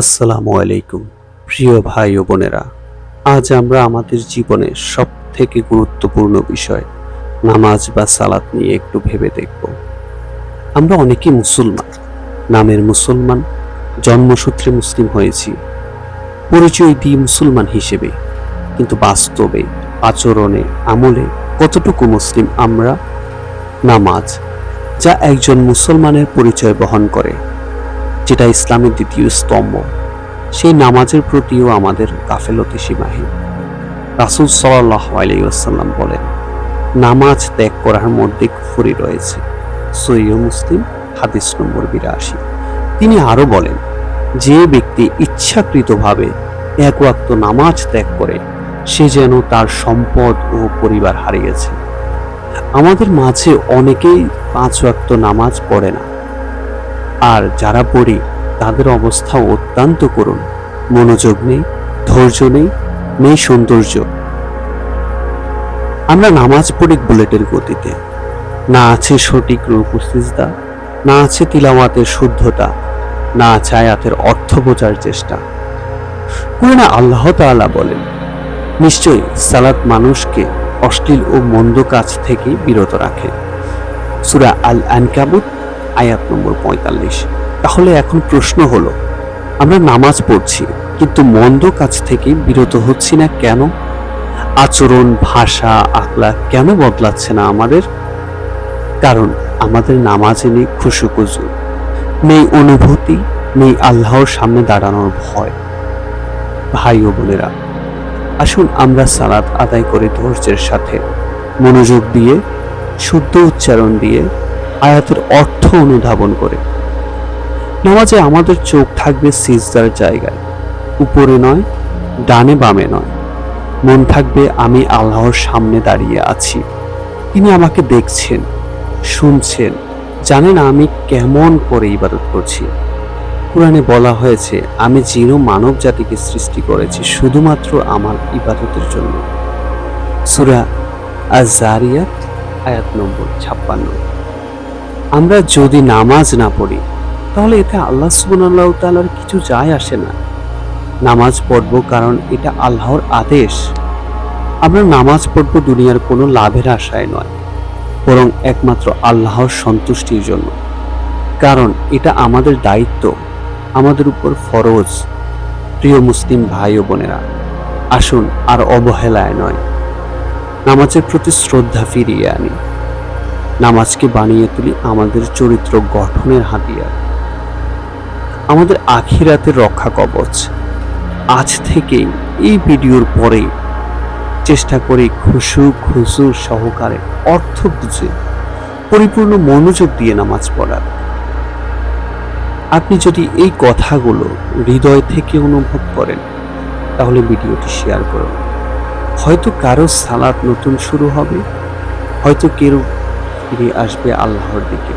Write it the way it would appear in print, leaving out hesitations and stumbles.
আসসালামু আলাইকুম প্রিয় ভাই ও বোনেরা, আজ আমরা আমাদের জীবনের সব থেকে গুরুত্বপূর্ণ বিষয় নামাজ বা সালাত নিয়ে একটু ভেবে দেখব। আমরা অনেকেই মুসলমান, নামের মুসলমান, জন্মসূত্রে মুসলিম হয়েছি, পরিচয় দিই মুসলমান হিসেবে, কিন্তু বাস্তবে আচরণে আমলে কতটুকু মুসলিম আমরা? নামাজ, যা একজন মুসলমানের পরিচয় বহন করে, যেটা ইসলামের দ্বিতীয় স্তম্ভ, সেই নামাজের প্রতিও আমাদের গাফেলতি সীমাহীন। রাসূল সাল্লাল্লাহু আলাইহি ওয়াসাল্লাম বলেন, নামাজ ত্যাগ করার মধ্যে কুফরি রয়েছে। সহিহ মুসলিম হাদিস নম্বর ৮২। তিনি আরো বলেন, যে ব্যক্তি ইচ্ছাকৃতভাবে এক ওয়াক্ত নামাজ ত্যাগ করে, সে যেন তার সম্পদ ও পরিবার হারিয়েছে। আমাদের মাঝে অনেকেই ৫ ওয়াক্ত নামাজ পড়ে না, আর যারা পড়ি তাদের অবস্থা অত্যন্ত করুণ। মনোযোগ নেই, ধৈর্য নেই, নেই সৌন্দর্য। আমরা নামাজ পড়ি বুলেটের গতিতে, না আছে সঠিক রুকু সিজদা, না আছে তিলাওয়াতের শুদ্ধতা, না আছে আয়াতের অর্থ বোঝার চেষ্টা। কোরআনে আল্লাহ তাআলা বলেন, নিশ্চয়ই সালাত মানুষকে অশ্লীল ও মন্দ কাজ থেকে বিরত রাখে। সূরা আল আনকাবুত আয়াত নম্বর ৪৫। তাহলে এখন প্রশ্ন হলো, আমরা নামাজ পড়ছি কিন্তু মন্দ কাজ থেকে বিরত হচ্ছি না কেন? আচরণ, ভাষা, আখলাক কেন বদলাচ্ছে না আমাদের? কারণ আমাদের নামাজে নেই খুশুখুজু, নেই অনুভূতি, নেই আল্লাহর সামনে দাঁড়ানোর ভয়। ভাই ও বোনেরা, আসুন আমরা সালাত আদায় করে ধৈর্যের সাথে, মনোযোগ দিয়ে, শুদ্ধ উচ্চারণ দিয়ে, আয়াতের অর্থ অনুধাবন করে। নামাজে আমাদের চোখ থাকবে সিজদার জায়গায়, উপরে নয়, ডানে বামে নয়। মন থাকবে আমি আল্লাহর সামনে দাঁড়িয়ে আছি, তিনি আমাকে দেখছেন, শুনছেন, জানেন আমি কেমন করে ইবাদত করছি। কোরআনে বলা হয়েছে, আমি জিন ও মানব জাতিকে সৃষ্টি করেছি শুধুমাত্র আমার ইবাদতের জন্য। সূরা আয-যারিয়াত আয়াত নম্বর ৫৬। আমরা যদি নামাজ না পড়ি, তাহলে এতে আল্লাহ সুবহানাহু ওয়া তাআলার কিছু যায় আসে না। নামাজ পড়ব কারণ এটা আল্লাহর আদেশ। আমরা নামাজ পড়ব দুনিয়ার কোনো লাভের আশায় নয়, বরং একমাত্র আল্লাহর সন্তুষ্টির জন্য। কারণ এটা আমাদের দায়িত্ব, আমাদের উপর ফরজ। প্রিয় মুসলিম ভাই ও বোনেরা, আসুন আর অবহেলায় নয়, নামাজের প্রতি শ্রদ্ধা ফিরিয়ে আনি। নামাজকে বানিয়ে তুলি আমাদের চরিত্র গঠনের হাতিয়ার, আমাদের আখিরাতের রক্ষা কবচ। আজ থেকেই এই ভিডিওর পরে চেষ্টা করি খুশু সহকারে, অর্থ বুঝে, পরিপূর্ণ মনোযোগ দিয়ে নামাজ পড়ার। আপনি যদি এই কথাগুলো হৃদয় থেকে অনুভব করেন, তাহলে ভিডিওটি শেয়ার করুন। হয়তো কারো সালাত নতুন শুরু হবে, হয়তো কেউ ফিরে আসবে আল্লাহর দিকে।